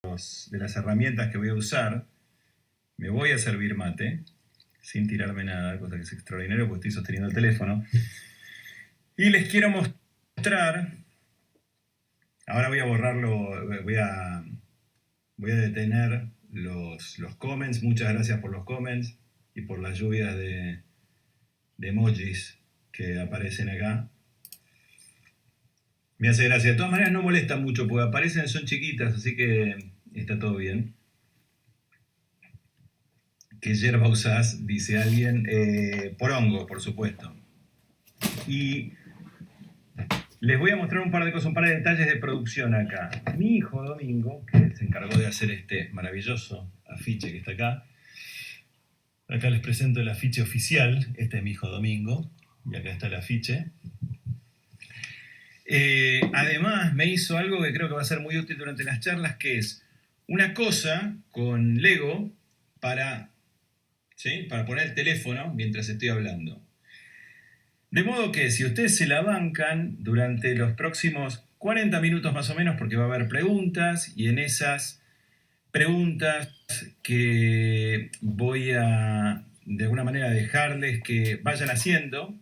de las herramientas que voy a usar. Me voy a servir mate, sin tirarme nada, cosa que es extraordinario porque estoy sosteniendo el teléfono. Y les quiero mostrar, ahora voy a borrarlo, voy a detener los comments. Muchas gracias por los comments y por las lluvias de emojis que aparecen acá. Me hace gracia. De todas maneras no molesta mucho porque aparecen, son chiquitas, así que está todo bien. ¿Qué yerba usás? Dice alguien. Porongo, por supuesto. Y les voy a mostrar un par de cosas, un par de detalles de producción acá. Mi hijo Domingo, que se encargó de hacer este maravilloso afiche que está acá. Acá les presento el afiche oficial. Este es mi hijo Domingo. Y acá está el afiche. Además, me hizo algo que creo que va a ser muy útil durante las charlas, que es una cosa con Lego para poner el teléfono mientras estoy hablando. De modo que si ustedes se la bancan durante los próximos 40 minutos más o menos, porque va a haber preguntas, y en esas preguntas que voy a de alguna manera dejarles que vayan haciendo,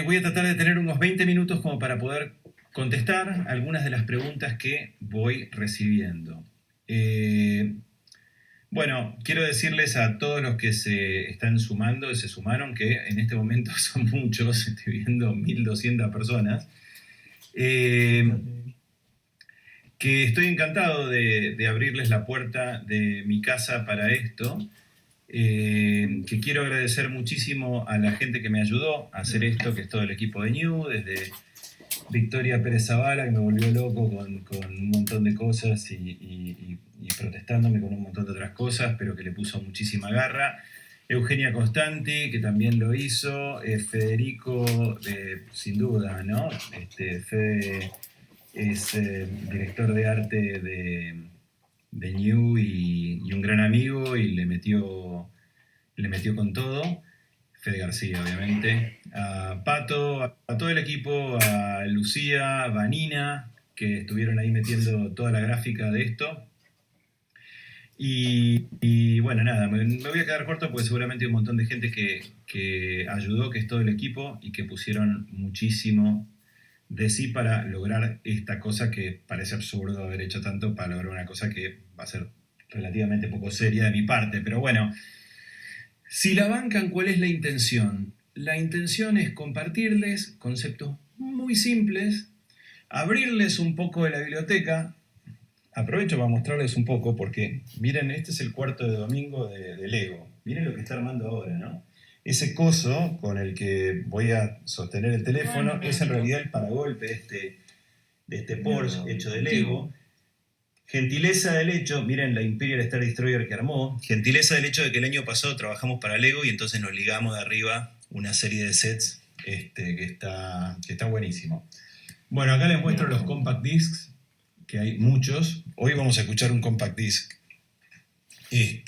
voy a tratar de tener unos 20 minutos como para poder contestar algunas de las preguntas que voy recibiendo. Bueno, quiero decirles a todos los que se están sumando, se sumaron, que en este momento son muchos, estoy viendo 1.200 personas, que estoy encantado de abrirles la puerta de mi casa para esto, que quiero agradecer muchísimo a la gente que me ayudó a hacer esto, que es todo el equipo de New, desde Victoria Pérez Zavala, que me volvió loco con un montón de cosas y protestándome con un montón de otras cosas, pero que le puso muchísima garra. Eugenia Constanti, que también lo hizo. Federico, sin duda, ¿no? Fede es director de arte de New y un gran amigo, y le metió con todo. Fede García, obviamente, a Pato, a todo el equipo, a Lucía, a Vanina, que estuvieron ahí metiendo toda la gráfica de esto. Y bueno, nada, me voy a quedar corto porque seguramente hay un montón de gente que ayudó, que es todo el equipo, y que pusieron muchísimo de sí para lograr esta cosa que parece absurdo haber hecho tanto para lograr una cosa que va a ser relativamente poco seria de mi parte, pero bueno. Si la bancan, ¿cuál es la intención? La intención es compartirles conceptos muy simples, abrirles un poco de la biblioteca. Aprovecho para mostrarles un poco porque, miren, este es el cuarto de Domingo de Lego. Miren lo que está armando ahora, ¿no? Ese coso con el que voy a sostener el teléfono es en realidad el paragolpe de este Porsche hecho de Lego. Gentileza del hecho, miren la Imperial Star Destroyer que armó, gentileza del hecho de que el año pasado trabajamos para Lego y entonces nos ligamos de arriba una serie de sets que está buenísimo. Bueno, acá les muestro los compact discs, que hay muchos. Hoy vamos a escuchar un compact disc y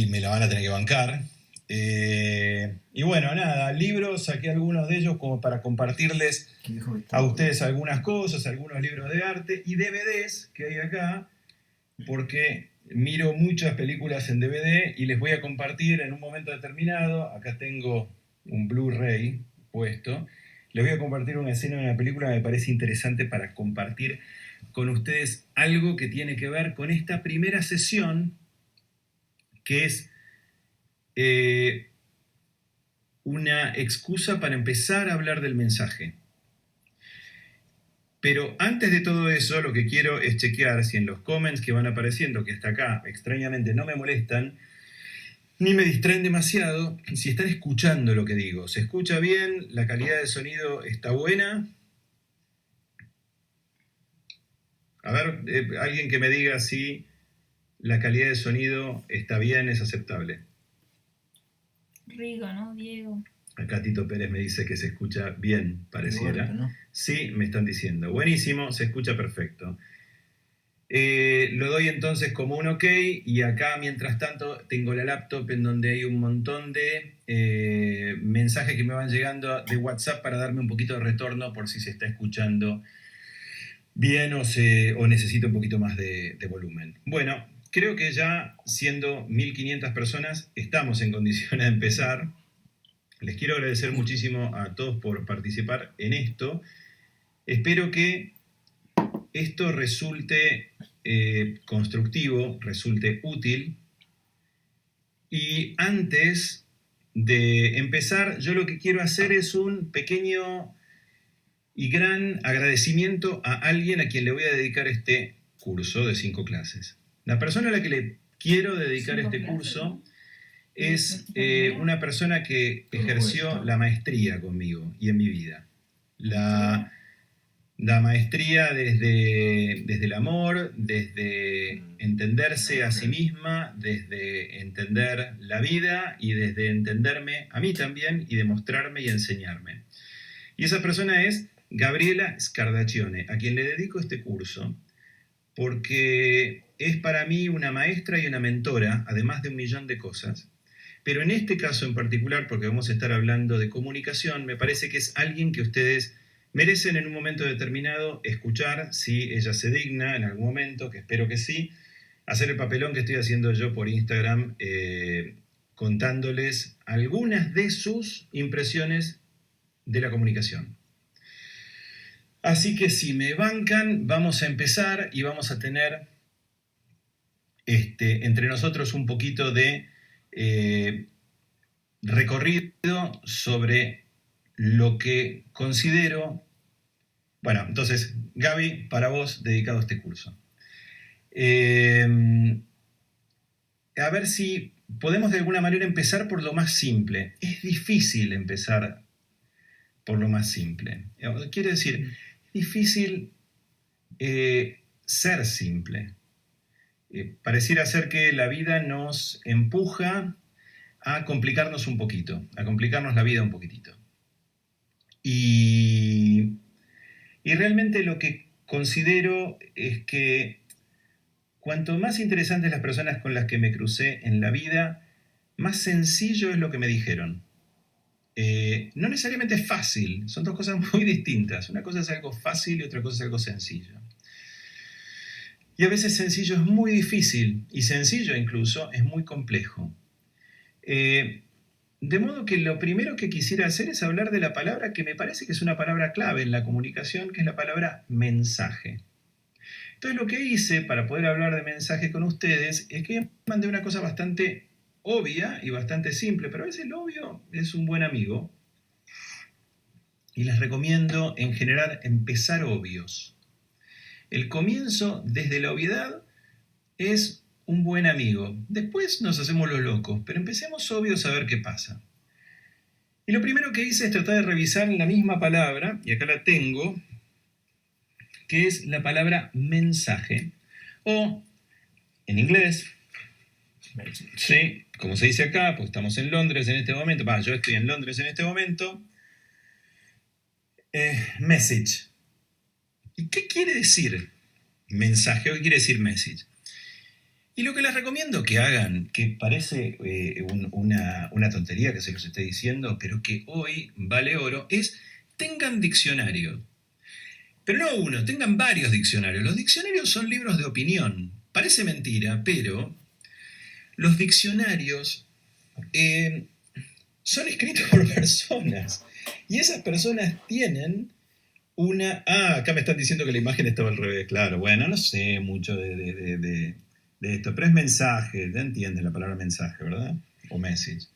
me la van a tener que bancar. Y bueno, nada, libros, saqué algunos de ellos como para compartirles a ustedes algunas cosas, algunos libros de arte y DVDs que hay acá, porque miro muchas películas en DVD y les voy a compartir en un momento determinado. Acá tengo un Blu-ray puesto. Les voy a compartir una escena de una película que me parece interesante para compartir con ustedes algo que tiene que ver con esta primera sesión, que es una excusa para empezar a hablar del mensaje. Pero antes de todo eso, lo que quiero es chequear si en los comments que van apareciendo, que hasta acá extrañamente no me molestan, ni me distraen demasiado, si están escuchando lo que digo. ¿Se escucha bien? ¿La calidad de sonido está buena? A ver, alguien que me diga si la calidad de sonido está bien, es aceptable. Rico, ¿no, Diego? Acá Tito Pérez me dice que se escucha bien, pareciera. Gordo, ¿no? Sí, me están diciendo. Buenísimo, se escucha perfecto. Lo doy entonces como un OK, y acá mientras tanto tengo la laptop en donde hay un montón de mensajes que me van llegando de WhatsApp para darme un poquito de retorno por si se está escuchando bien o necesita un poquito más de volumen. Bueno, creo que ya siendo 1500 personas estamos en condición de empezar. Les quiero agradecer muchísimo a todos por participar en esto. Espero que esto resulte constructivo, resulte útil. Y antes de empezar, yo lo que quiero hacer es un pequeño y gran agradecimiento a alguien a quien le voy a dedicar este curso de 5 clases. La persona a la que le quiero dedicar este curso es una persona que ejerció la maestría conmigo y en mi vida. La maestría desde el amor, desde entenderse a sí misma, desde entender la vida y desde entenderme a mí también y demostrarme y enseñarme. Y esa persona es Gabriela Scardaccione, a quien le dedico este curso, porque es para mí una maestra y una mentora, además de un millón de cosas. Pero en este caso en particular, porque vamos a estar hablando de comunicación, me parece que es alguien que ustedes merecen en un momento determinado escuchar, si ella se digna en algún momento, que espero que sí, hacer el papelón que estoy haciendo yo por Instagram, contándoles algunas de sus impresiones de la comunicación. Así que si me bancan, vamos a empezar y vamos a tener entre nosotros un poquito de recorrido sobre lo que considero. Bueno, entonces, Gaby, para vos, dedicado a este curso. A ver si podemos de alguna manera empezar por lo más simple. Es difícil empezar por lo más simple. Quiere decir, es difícil ser simple. Pareciera ser que la vida nos empuja a complicarnos un poquito, a complicarnos la vida un poquitito. Y realmente lo que considero es que cuanto más interesantes las personas con las que me crucé en la vida, más sencillo es lo que me dijeron. No necesariamente es fácil, son dos cosas muy distintas. Una cosa es algo fácil y otra cosa es algo sencillo. Y a veces sencillo es muy difícil y sencillo incluso es muy complejo. De modo que lo primero que quisiera hacer es hablar de la palabra que me parece que es una palabra clave en la comunicación, que es la palabra mensaje. Entonces lo que hice para poder hablar de mensaje con ustedes es que mandé una cosa bastante obvia y bastante simple, pero a veces lo obvio es un buen amigo. Y les recomiendo en general empezar obvios. El comienzo desde la obviedad es un buen amigo. Después nos hacemos los locos, pero empecemos obvios a ver qué pasa. Y lo primero que hice es tratar de revisar la misma palabra, y acá la tengo, que es la palabra mensaje, o en inglés, sí, como se dice acá, pues estamos en Londres en este momento, yo estoy en Londres en este momento, message. ¿Y qué quiere decir mensaje o qué quiere decir message? Y lo que les recomiendo que hagan, que parece una tontería que se los esté diciendo, pero que hoy vale oro, es tengan diccionario. Pero no uno, tengan varios diccionarios. Los diccionarios son libros de opinión. Parece mentira, pero los diccionarios son escritos por personas. Y esas personas tienen una... acá me están diciendo que la imagen estaba al revés. Claro, bueno, no sé mucho de esto, pero es mensaje, ya entienden la palabra mensaje, ¿verdad? O message.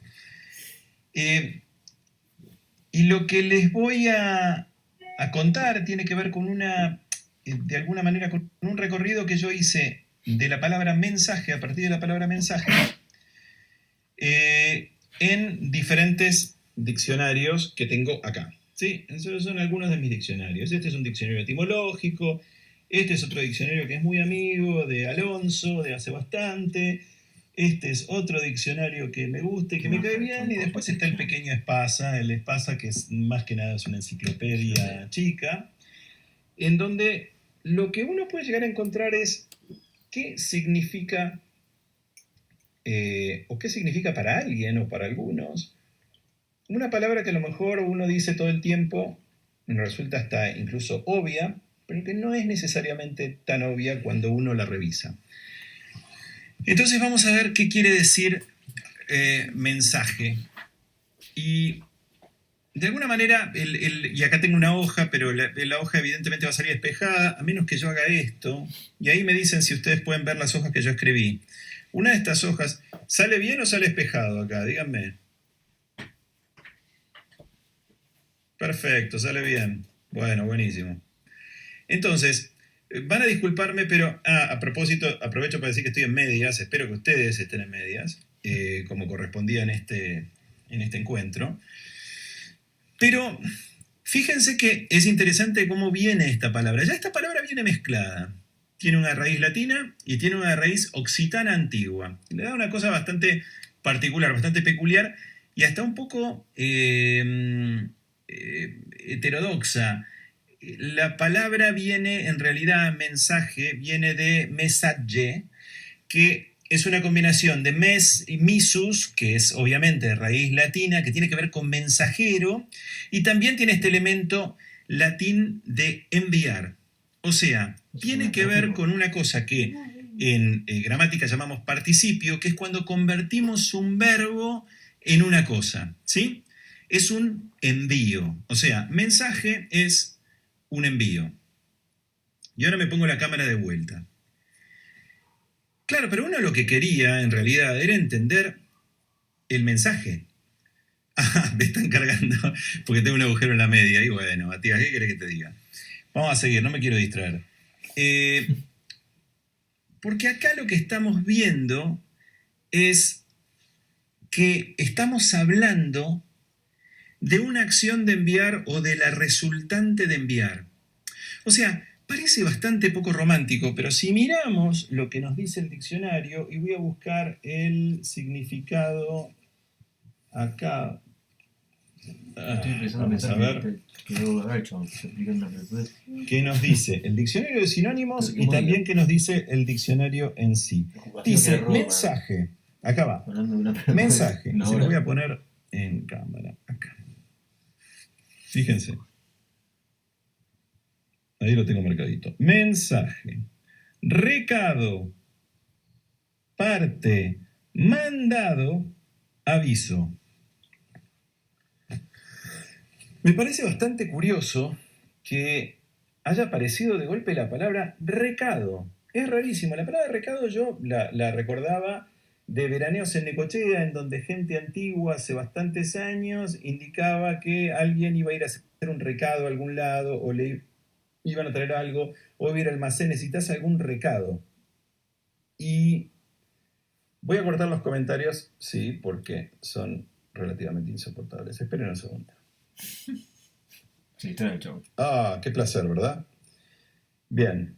Y lo que les voy a contar tiene que ver con de alguna manera, con un recorrido que yo hice de la palabra mensaje, a partir de la palabra mensaje, en diferentes diccionarios que tengo acá. ¿Sí? Esos son algunos de mis diccionarios. Este es un diccionario etimológico. Este es otro diccionario que es muy amigo de Alonso, de hace bastante. Este es otro diccionario que me gusta y que me cae bien. Y después está el pequeño Espasa, el Espasa que es más que nada es una enciclopedia chica, en donde lo que uno puede llegar a encontrar es qué significa, o qué significa para alguien o para algunos, una palabra que a lo mejor uno dice todo el tiempo, resulta hasta incluso obvia, pero que no es necesariamente tan obvia cuando uno la revisa. Entonces vamos a ver qué quiere decir mensaje. Y de alguna manera, y acá tengo una hoja, pero la hoja evidentemente va a salir despejada, a menos que yo haga esto. Y ahí me dicen si ustedes pueden ver las hojas que yo escribí. Una de estas hojas, ¿sale bien o sale espejado acá? Díganme. Perfecto, sale bien. Bueno, buenísimo. Entonces, van a disculparme, pero a propósito, aprovecho para decir que estoy en medias. Espero que ustedes estén en medias, como correspondía en este encuentro. Pero fíjense que es interesante cómo viene esta palabra. Ya esta palabra viene mezclada. Tiene una raíz latina y tiene una raíz occitana antigua. Le da una cosa bastante particular, bastante peculiar y hasta un poco heterodoxa. La palabra viene, en realidad, mensaje, viene de message, que es una combinación de mes y misus, que es obviamente de raíz latina, que tiene que ver con mensajero, y también tiene este elemento latín de enviar. O sea, tiene que ver con una cosa que en gramática llamamos participio, que es cuando convertimos un verbo en una cosa, ¿sí? Es un envío. O sea, mensaje es un envío. Y ahora me pongo la cámara de vuelta. Claro, pero uno lo que quería en realidad era entender el mensaje. Ah, me están cargando porque tengo un agujero en la media. Y bueno, Matías, ¿qué querés que te diga? Vamos a seguir, no me quiero distraer. Porque acá lo que estamos viendo es que estamos hablando de una acción de enviar o de la resultante de enviar. O sea, parece bastante poco romántico, pero si miramos lo que nos dice el diccionario, y voy a buscar el significado acá. Vamos a ver qué nos dice el diccionario de sinónimos y también qué nos dice el diccionario en sí. Dice mensaje. Acá va. Mensaje. Y se lo voy a poner en cámara. Acá. Fíjense. Ahí lo tengo marcadito. Mensaje. Recado. Parte. Mandado. Aviso. Me parece bastante curioso que haya aparecido de golpe la palabra recado. Es rarísimo. La palabra recado yo la recordaba de veraneos en Necochea, en donde gente antigua hace bastantes años indicaba que alguien iba a ir a hacer un recado a algún lado o le iban a traer algo o iba a ir al almacén, necesitas algún recado. Y voy a cortar los comentarios, sí, porque son relativamente insoportables. Esperen un segundo. Sí, está en el show. Ah, qué placer, ¿verdad? Bien.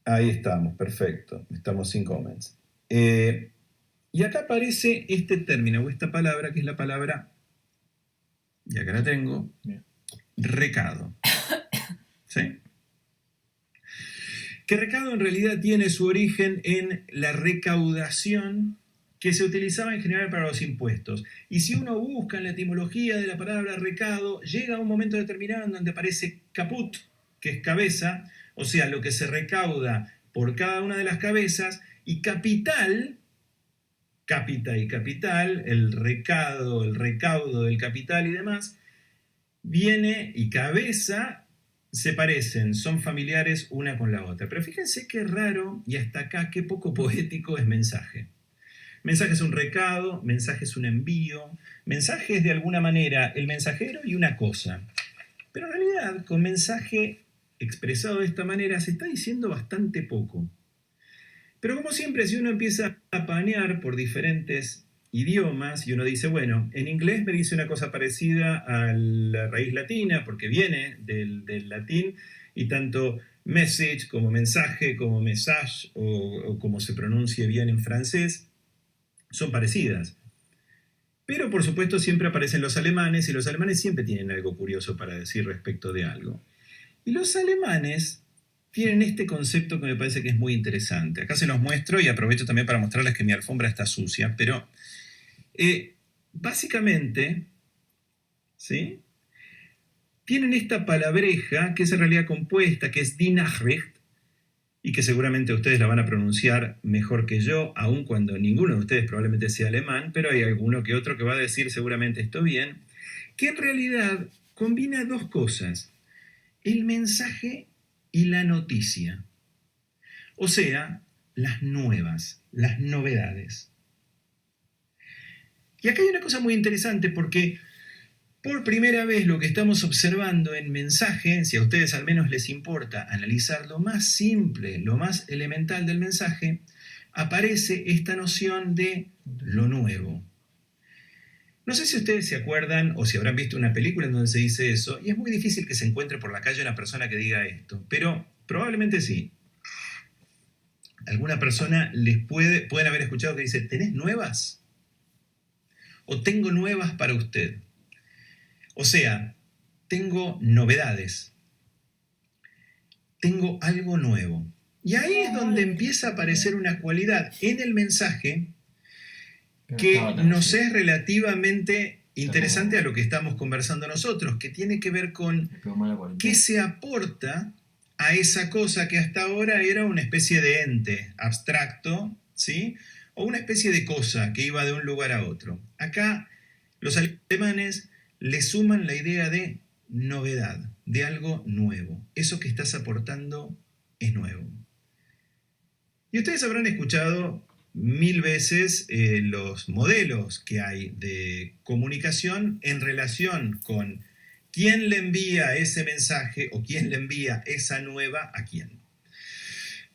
Ahí estamos, perfecto. Estamos sin comments. Y acá aparece este término o esta palabra, que es la palabra, y acá la tengo, Bien. Recado. ¿Sí? Que recado en realidad tiene su origen en la recaudación que se utilizaba en general para los impuestos. Y si uno busca en la etimología de la palabra recado, llega a un momento determinado en donde aparece caput, que es cabeza, o sea, lo que se recauda por cada una de las cabezas, y capital, cápita y capital, el recaudo del capital y demás, viene, y cabeza se parecen, son familiares una con la otra. Pero fíjense qué raro, y hasta acá qué poco poético es mensaje. Mensaje es un recado, mensaje es un envío, mensaje es de alguna manera el mensajero y una cosa. Pero en realidad, con mensaje expresado de esta manera, se está diciendo bastante poco. Pero como siempre, si uno empieza a panear por diferentes idiomas y uno dice, bueno, en inglés me dice una cosa parecida a la raíz latina, porque viene del latín, y tanto message como mensaje, como message, o como se pronuncie bien en francés, son parecidas. Pero por supuesto siempre aparecen los alemanes, y los alemanes siempre tienen algo curioso para decir respecto de algo. Y los alemanes tienen este concepto que me parece que es muy interesante. Acá se los muestro y aprovecho también para mostrarles que mi alfombra está sucia, pero básicamente, ¿sí? tienen esta palabreja que es en realidad compuesta, que es Die Nachricht, y que seguramente ustedes la van a pronunciar mejor que yo, aun cuando ninguno de ustedes probablemente sea alemán, pero hay alguno que otro que va a decir seguramente esto bien, que en realidad combina dos cosas, el mensaje y la noticia. O sea, las nuevas, las novedades. Y acá hay una cosa muy interesante porque por primera vez lo que estamos observando en mensaje, si a ustedes al menos les importa analizar lo más simple, lo más elemental del mensaje, aparece esta noción de lo nuevo. No sé si ustedes se acuerdan o si habrán visto una película en donde se dice eso, y es muy difícil que se encuentre por la calle una persona que diga esto, pero probablemente sí. Alguna persona pueden haber escuchado que dice, ¿tenés nuevas? O tengo nuevas para usted. O sea, tengo novedades. Tengo algo nuevo. Y ahí es donde empieza a aparecer una cualidad en el mensaje que nos es relativamente interesante a lo que estamos conversando nosotros, que tiene que ver con qué se aporta a esa cosa que hasta ahora era una especie de ente abstracto, ¿sí? O una especie de cosa que iba de un lugar a otro. Acá los alemanes le suman la idea de novedad, de algo nuevo. Eso que estás aportando es nuevo. Y ustedes habrán escuchado 1000 veces los modelos que hay de comunicación en relación con quién le envía ese mensaje o quién le envía esa nueva a quién.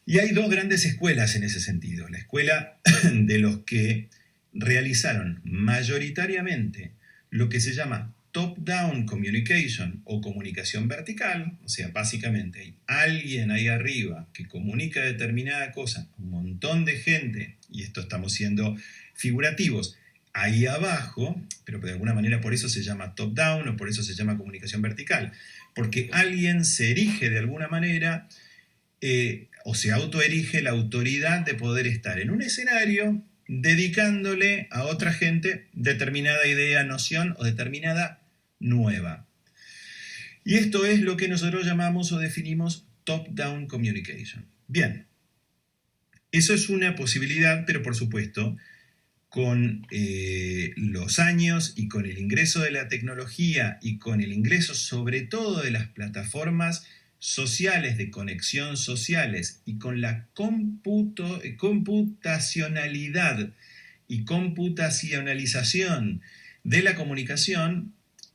Y hay dos grandes escuelas en ese sentido. La escuela de los que realizaron mayoritariamente lo que se llama top-down communication o comunicación vertical, o sea, básicamente hay alguien ahí arriba que comunica determinada cosa, un montón de gente, y esto estamos siendo figurativos, ahí abajo, pero de alguna manera por eso se llama top-down o por eso se llama comunicación vertical, porque alguien se erige de alguna manera o se autoerige la autoridad de poder estar en un escenario dedicándole a otra gente determinada idea, noción o determinada nueva. Y esto es lo que nosotros llamamos o definimos top-down communication. Bien, eso es una posibilidad, pero por supuesto, con los años y con el ingreso de la tecnología y con el ingreso sobre todo de las plataformas sociales, de conexión sociales y con la computacionalidad y computacionalización de la comunicación,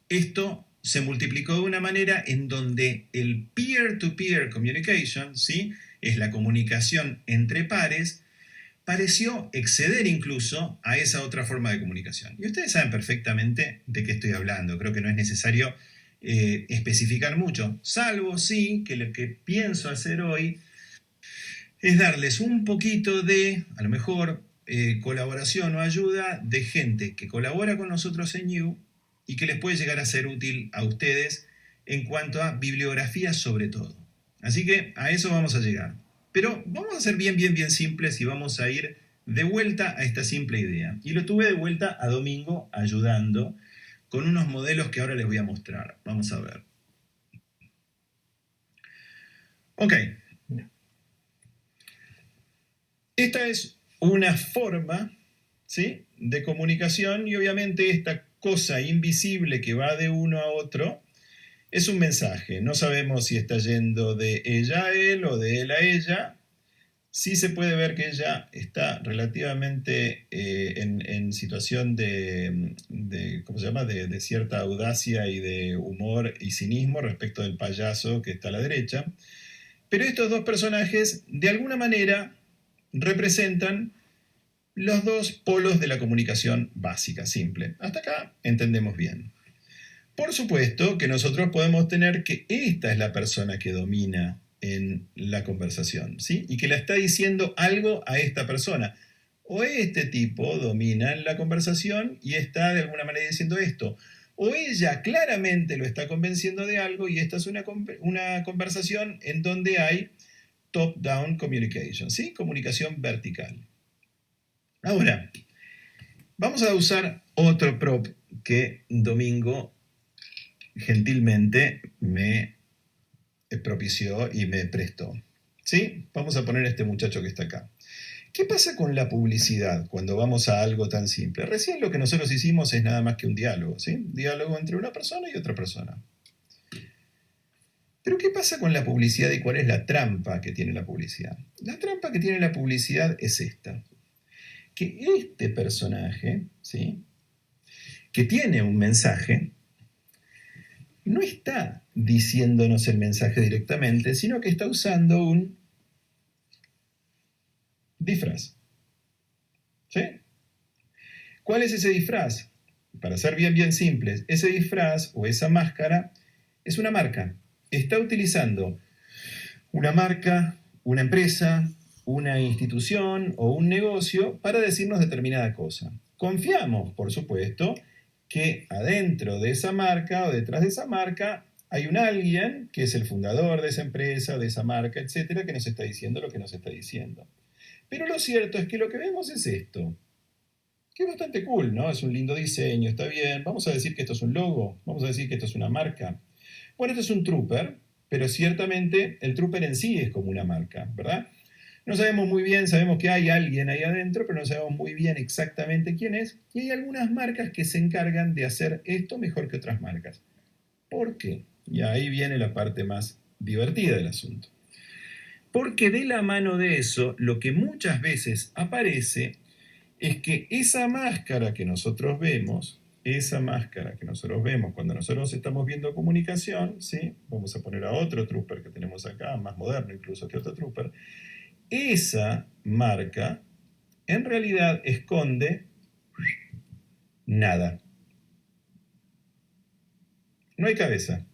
esto se multiplicó de una manera en donde el peer-to-peer communication, ¿sí? Es la comunicación entre pares, pareció exceder incluso a esa otra forma de comunicación. Y ustedes saben perfectamente de qué estoy hablando, creo que no es necesario especificar mucho, salvo sí que lo que pienso hacer hoy es darles un poquito de, a lo mejor, colaboración o ayuda de gente que colabora con nosotros en You y que les puede llegar a ser útil a ustedes en cuanto a bibliografía sobre todo. Así que a eso vamos a llegar. Pero vamos a ser bien simples y vamos a ir de vuelta a esta simple idea. Y lo tuve de vuelta a Domingo ayudando con unos modelos que ahora les voy a mostrar. Vamos a ver. Ok. Esta es una forma, ¿sí?, de comunicación y obviamente esta cosa invisible que va de uno a otro es un mensaje. No sabemos si está yendo de ella a él o de él a ella. Sí se puede ver que ella está relativamente en situación ¿cómo se llama?, de cierta audacia y de humor y cinismo respecto del payaso que está a la derecha. Pero estos dos personajes, de alguna manera, representan los dos polos de la comunicación básica, simple. Hasta acá entendemos bien. Por supuesto que nosotros podemos tener que esta es la persona que domina en la conversación, ¿sí? Y que le está diciendo algo a esta persona. O este tipo domina en la conversación y está de alguna manera diciendo esto. O ella claramente lo está convenciendo de algo y esta es una conversación en donde hay top-down communication, ¿sí? Comunicación vertical. Ahora, vamos a usar otro prop que Domingo gentilmente me propició y me prestó. ¿Sí? Vamos a poner a este muchacho que está acá. ¿Qué pasa con la publicidad cuando vamos a algo tan simple? Recién lo que nosotros hicimos es nada más que un diálogo, ¿sí? Un diálogo entre una persona y otra persona. Pero ¿qué pasa con la publicidad y cuál es la trampa que tiene la publicidad? La trampa que tiene la publicidad es esta, que este personaje, ¿sí?, que tiene un mensaje, no está diciéndonos el mensaje directamente, sino que está usando un disfraz. ¿Sí? ¿Cuál es ese disfraz? Para ser bien simples, ese disfraz o esa máscara es una marca. Está utilizando una marca, una empresa, una institución o un negocio para decirnos determinada cosa. Confiamos, por supuesto, que adentro de esa marca o detrás de esa marca hay un alguien que es el fundador de esa empresa, de esa marca, etcétera, que nos está diciendo lo que nos está diciendo. Pero lo cierto es que lo que vemos es esto, que es bastante cool, ¿no? Es un lindo diseño, está bien. Vamos a decir que esto es un logo, vamos a decir que esto es una marca. Bueno, esto es un trooper, pero ciertamente el trooper en sí es como una marca, ¿verdad? No sabemos muy bien, sabemos que hay alguien ahí adentro, pero no sabemos muy bien exactamente quién es. Y hay algunas marcas que se encargan de hacer esto mejor que otras marcas. ¿Por qué? Y ahí viene la parte más divertida del asunto. Porque de la mano de eso, lo que muchas veces aparece es que esa máscara que nosotros vemos, cuando nosotros estamos viendo comunicación, ¿sí? Vamos a poner a otro trooper que tenemos acá, más moderno incluso que otro trooper, esa marca en realidad esconde nada. No hay cabeza.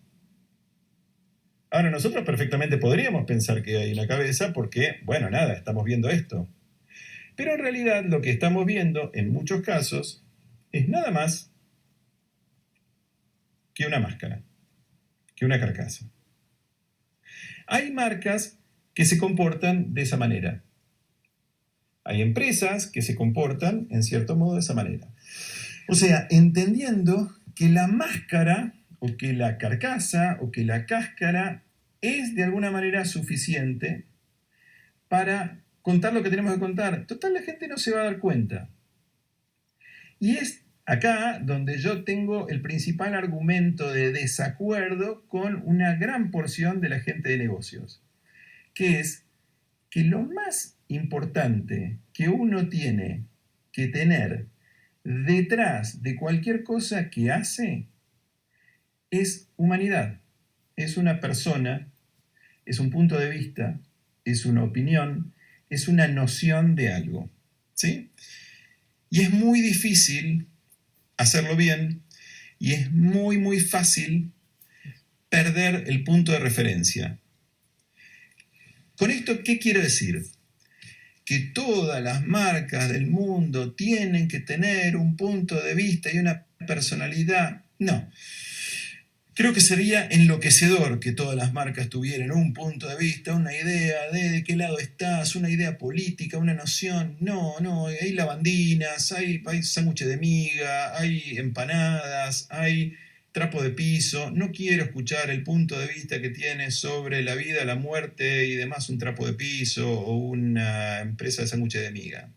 Ahora, nosotros perfectamente podríamos pensar que hay una cabeza porque, bueno, nada, estamos viendo esto. Pero en realidad lo que estamos viendo en muchos casos es nada más que una máscara, que una carcasa. Hay marcas que se comportan de esa manera. Hay empresas que se comportan en cierto modo de esa manera. O sea, entendiendo que la máscara o que la carcasa o que la cáscara es de alguna manera suficiente para contar lo que tenemos que contar. Total, la gente no se va a dar cuenta. Y es acá donde yo tengo el principal argumento de desacuerdo con una gran porción de la gente de negocios, que es que lo más importante que uno tiene que tener detrás de cualquier cosa que hace es humanidad, es una persona, es un punto de vista, es una opinión, es una noción de algo, ¿sí? Y es muy difícil hacerlo bien y es muy fácil perder el punto de referencia. ¿Con esto qué quiero decir? Que todas las marcas del mundo tienen que tener un punto de vista y una personalidad. No. Creo que sería enloquecedor que todas las marcas tuvieran un punto de vista, una idea de qué lado estás, una idea política, una noción. No, hay lavandinas, hay sándwiches de miga, hay empanadas, hay trapo de piso. No quiero escuchar el punto de vista que tienes sobre la vida, la muerte y demás, un trapo de piso o una empresa de sándwiches de miga.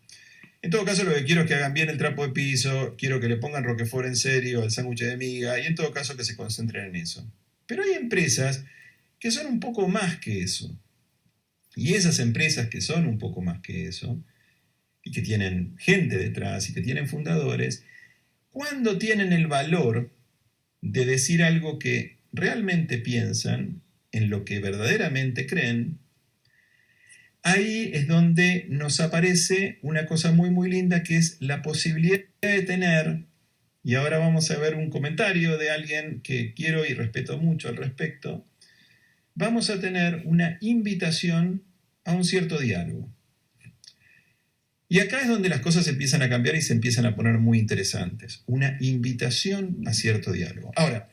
En todo caso, lo que quiero es que hagan bien el trapo de piso, quiero que le pongan Roquefort en serio al sándwich de miga, y en todo caso que se concentren en eso. Pero hay empresas que son un poco más que eso. Y esas empresas que son un poco más que eso, y que tienen gente detrás, y que tienen fundadores, cuando tienen el valor de decir algo que realmente piensan, en lo que verdaderamente creen, ahí es donde nos aparece una cosa muy linda, que es la posibilidad de tener, y ahora vamos a ver un comentario de alguien que quiero y respeto mucho al respecto, vamos a tener una invitación a un cierto diálogo. Y acá es donde las cosas empiezan a cambiar y se empiezan a poner muy interesantes. Una invitación a cierto diálogo. Ahora,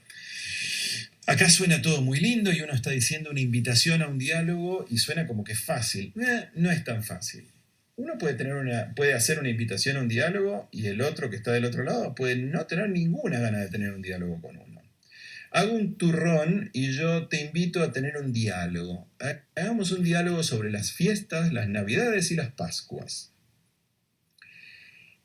acá suena todo muy lindo y uno está diciendo una invitación a un diálogo y suena como que es fácil. No es tan fácil. Uno puede hacer una invitación a un diálogo y el otro que está del otro lado puede no tener ninguna gana de tener un diálogo con uno. Hago un turrón y yo te invito a tener un diálogo. Hagamos un diálogo sobre las fiestas, las Navidades y las Pascuas.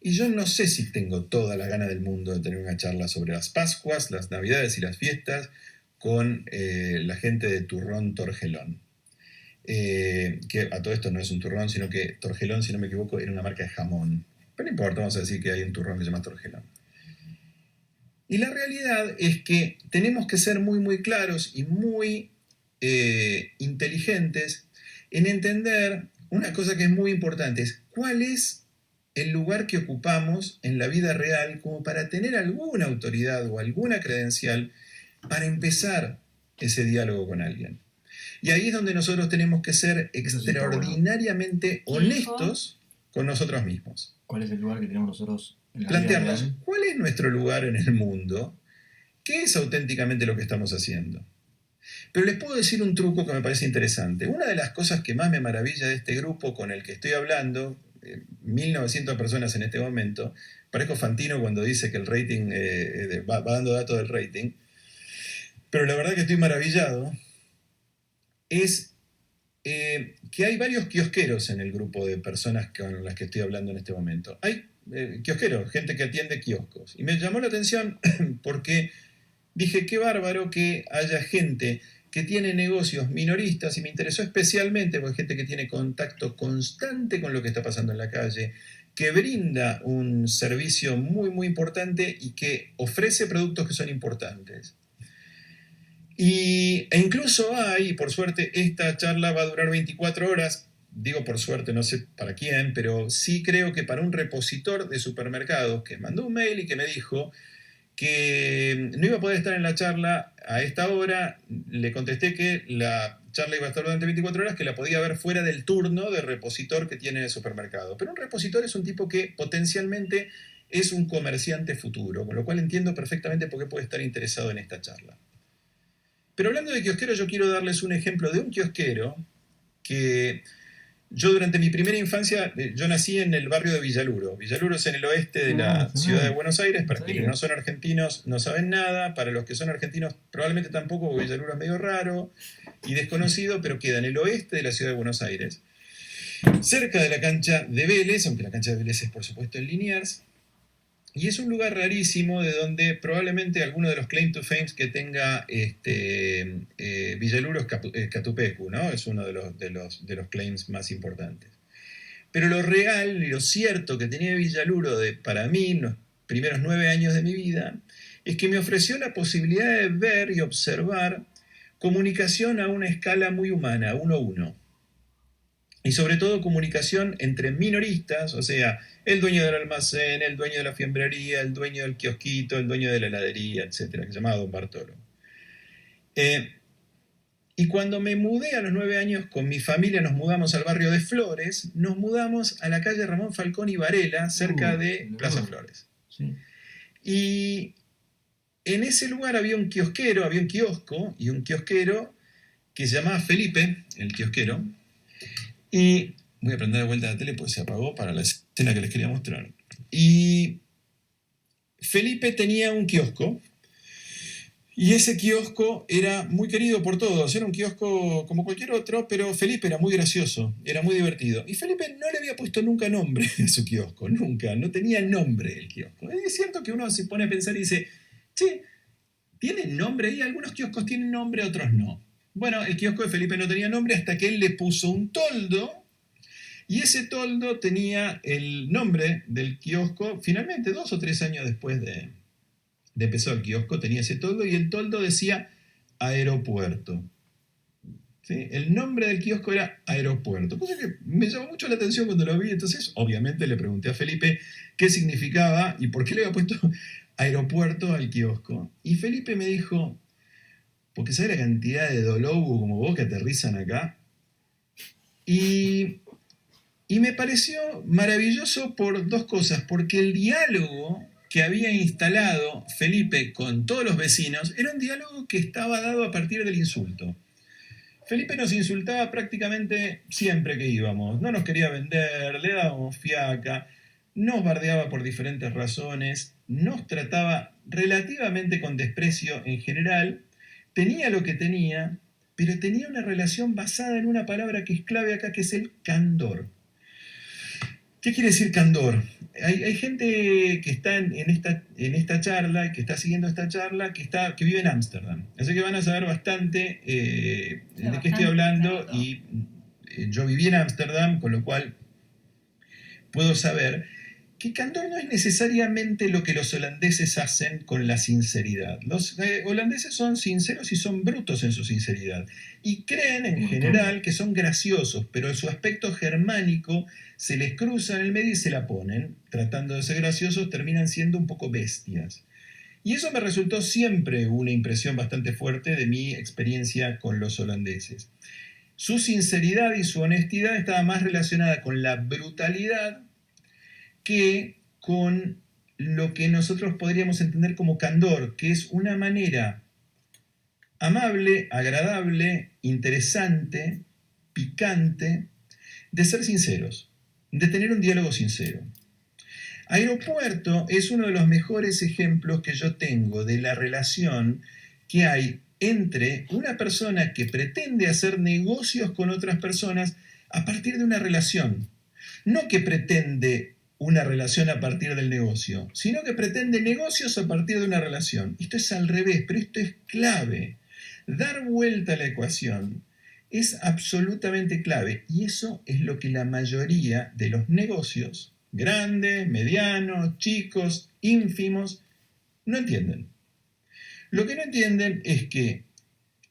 Y yo no sé si tengo toda la gana del mundo de tener una charla sobre las Pascuas, las Navidades y las fiestas con la gente de Turrón Torgelón. Que a todo esto no es un turrón, sino que Torgelón, si no me equivoco, era una marca de jamón. Pero no importa, vamos a decir que hay un turrón que se llama Torgelón. Y la realidad es que tenemos que ser muy, muy claros y muy inteligentes en entender una cosa que es muy importante, es cuál es el lugar que ocupamos en la vida real como para tener alguna autoridad o alguna credencial para empezar ese diálogo con alguien. Y ahí es donde nosotros tenemos que ser extraordinariamente honestos con nosotros mismos. ¿Cuál es el lugar que tenemos nosotros en la Plantearnos, vida real? ¿cuál es nuestro lugar en el mundo? ¿Qué es auténticamente lo que estamos haciendo? Pero les puedo decir un truco que me parece interesante. Una de las cosas que más me maravilla de este grupo con el que estoy hablando, 1900 personas en este momento, parezco Fantino cuando dice que el rating va dando datos del rating, pero la verdad que estoy maravillado, es que hay varios kiosqueros en el grupo de personas con las que estoy hablando en este momento. Hay kiosqueros, gente que atiende kioscos. Y me llamó la atención porque dije, qué bárbaro que haya gente que tiene negocios minoristas, y me interesó especialmente porque hay gente que tiene contacto constante con lo que está pasando en la calle, que brinda un servicio muy, muy importante y que ofrece productos que son importantes. E incluso hay, por suerte, esta charla va a durar 24 horas, digo por suerte, no sé para quién, pero sí creo que para un repositor de supermercados que mandó un mail y que me dijo que no iba a poder estar en la charla a esta hora, le contesté que la charla iba a estar durante 24 horas, que la podía ver fuera del turno de repositor que tiene el supermercado. Pero un repositor es un tipo que potencialmente es un comerciante futuro, con lo cual entiendo perfectamente por qué puede estar interesado en esta charla. Pero hablando de kiosqueros, yo quiero darles un ejemplo de un kiosquero que yo durante mi primera infancia, yo nací en el barrio de Villaluro. Villaluro es en el oeste de la ciudad de Buenos Aires. Para quienes no son argentinos no saben nada. Para los que son argentinos probablemente tampoco, porque Villaluro es medio raro y desconocido, pero queda en el oeste de la ciudad de Buenos Aires. Cerca de la cancha de Vélez, aunque la cancha de Vélez es por supuesto en Liniers. Y es un lugar rarísimo de donde probablemente alguno de los claim to fame que tenga Villaluro es Catupecu, ¿no? Es uno de los claims más importantes. Pero lo real y lo cierto que tenía Villaluro para mí, en los primeros 9 años de mi vida, es que me ofreció la posibilidad de ver y observar comunicación a una escala muy humana, 1 a 1. Y sobre todo comunicación entre minoristas, o sea, el dueño del almacén, el dueño de la fiambrería, el dueño del kiosquito, el dueño de la heladería, etcétera, que se llamaba Don Bartolo. Y cuando me mudé a los 9 años con mi familia, nos mudamos al barrio de Flores, nos mudamos a la calle Ramón Falcón y Varela, cerca de Plaza Flores. Sí. Y en ese lugar había un kiosquero, había un kiosco y un kiosquero que se llamaba Felipe, el kiosquero. Y voy a prender de vuelta la tele porque se apagó para la escena que les quería mostrar. Y Felipe tenía un kiosco. Y ese kiosco era muy querido por todos. Era un kiosco como cualquier otro, pero Felipe era muy gracioso, era muy divertido. Y Felipe no le había puesto nunca nombre a su kiosco, nunca. No tenía nombre el kiosco. Es cierto que uno se pone a pensar y dice, che, ¿tiene nombre? Y algunos kioscos tienen nombre, otros no. Bueno, el kiosco de Felipe no tenía nombre hasta que él le puso un toldo, y ese toldo tenía el nombre del kiosco, finalmente 2 o 3 años después de empezar el kiosco, tenía ese toldo, y el toldo decía aeropuerto. ¿Sí? El nombre del kiosco era aeropuerto, cosa que me llamó mucho la atención cuando lo vi. Entonces obviamente le pregunté a Felipe qué significaba y por qué le había puesto aeropuerto al kiosco. Y Felipe me dijo, porque sabe la cantidad de dolobos como vos que aterrizan acá. Y me pareció maravilloso por 2 cosas, porque el diálogo que había instalado Felipe con todos los vecinos era un diálogo que estaba dado a partir del insulto. Felipe nos insultaba prácticamente siempre que íbamos, no nos quería vender, le dábamos fiaca, nos bardeaba por diferentes razones, nos trataba relativamente con desprecio en general, tenía lo que tenía, pero tenía una relación basada en una palabra que es clave acá, que es el candor. ¿Qué quiere decir candor? Hay gente que está en esta charla, que está siguiendo esta charla, que vive en Ámsterdam. Así que van a saber bastante de qué estoy hablando. Y yo viví en Ámsterdam, con lo cual puedo saber que candor no es necesariamente lo que los holandeses hacen con la sinceridad. Los holandeses son sinceros y son brutos en su sinceridad. Y creen en general que son graciosos, pero su aspecto germánico se les cruza en el medio y se la ponen. Tratando de ser graciosos, terminan siendo un poco bestias. Y eso me resultó siempre una impresión bastante fuerte de mi experiencia con los holandeses. Su sinceridad y su honestidad estaba más relacionada con la brutalidad que con lo que nosotros podríamos entender como candor, que es una manera amable, agradable, interesante, picante, de ser sinceros, de tener un diálogo sincero. Aeropuerto es uno de los mejores ejemplos que yo tengo de la relación que hay entre una persona que pretende hacer negocios con otras personas a partir de una relación. No que pretende una relación a partir del negocio, sino que pretende negocios a partir de una relación. Esto es al revés, pero esto es clave. Dar vuelta a la ecuación es absolutamente clave y eso es lo que la mayoría de los negocios, grandes, medianos, chicos, ínfimos, no entienden. Lo que no entienden es que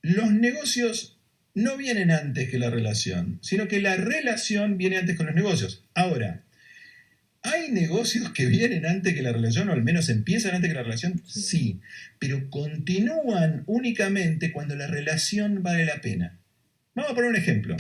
los negocios no vienen antes que la relación, sino que la relación viene antes con los negocios. Ahora, ¿hay negocios que vienen antes que la relación, o al menos empiezan antes que la relación? Sí, pero continúan únicamente cuando la relación vale la pena. Vamos a poner un ejemplo.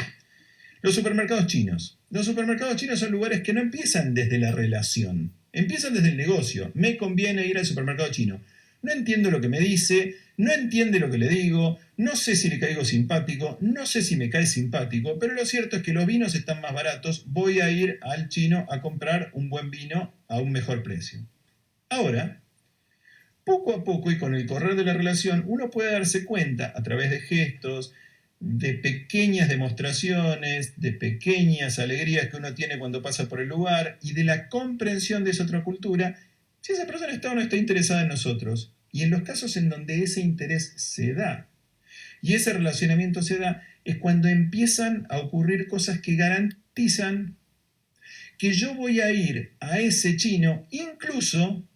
Los supermercados chinos. Los supermercados chinos son lugares que no empiezan desde la relación, empiezan desde el negocio. Me conviene ir al supermercado chino. No entiendo lo que me dice, no entiende lo que le digo, no sé si le caigo simpático, no sé si me cae simpático, pero lo cierto es que los vinos están más baratos, voy a ir al chino a comprar un buen vino a un mejor precio. Ahora, poco a poco y con el correr de la relación, uno puede darse cuenta a través de gestos, de pequeñas demostraciones, de pequeñas alegrías que uno tiene cuando pasa por el lugar y de la comprensión de esa otra cultura, si esa persona está o no está interesada en nosotros. Y en los casos en donde ese interés se da y ese relacionamiento se da, es cuando empiezan a ocurrir cosas que garantizan que yo voy a ir a ese chino incluso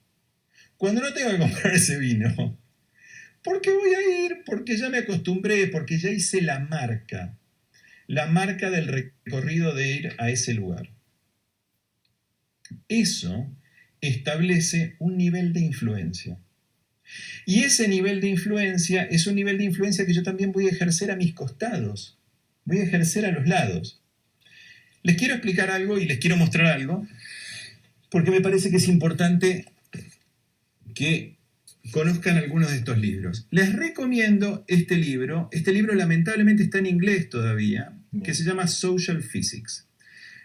cuando no tengo que comprar ese vino. ¿Por qué voy a ir? Porque ya me acostumbré, porque ya hice la marca del recorrido de ir a ese lugar. Eso establece un nivel de influencia. Y ese nivel de influencia es un nivel de influencia que yo también voy a ejercer a mis costados, voy a ejercer a los lados. Les quiero explicar algo y les quiero mostrar algo, porque me parece que es importante que conozcan algunos de estos libros. Les recomiendo este libro lamentablemente está en inglés todavía, que se llama Social Physics.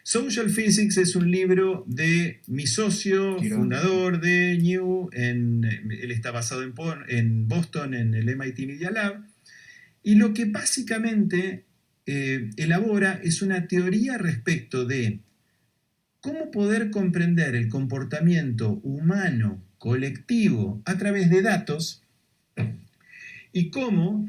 Social Physics es un libro de mi socio, fundador de New, él está basado en Boston, en el MIT Media Lab, y lo que básicamente elabora es una teoría respecto de cómo poder comprender el comportamiento humano colectivo a través de datos y cómo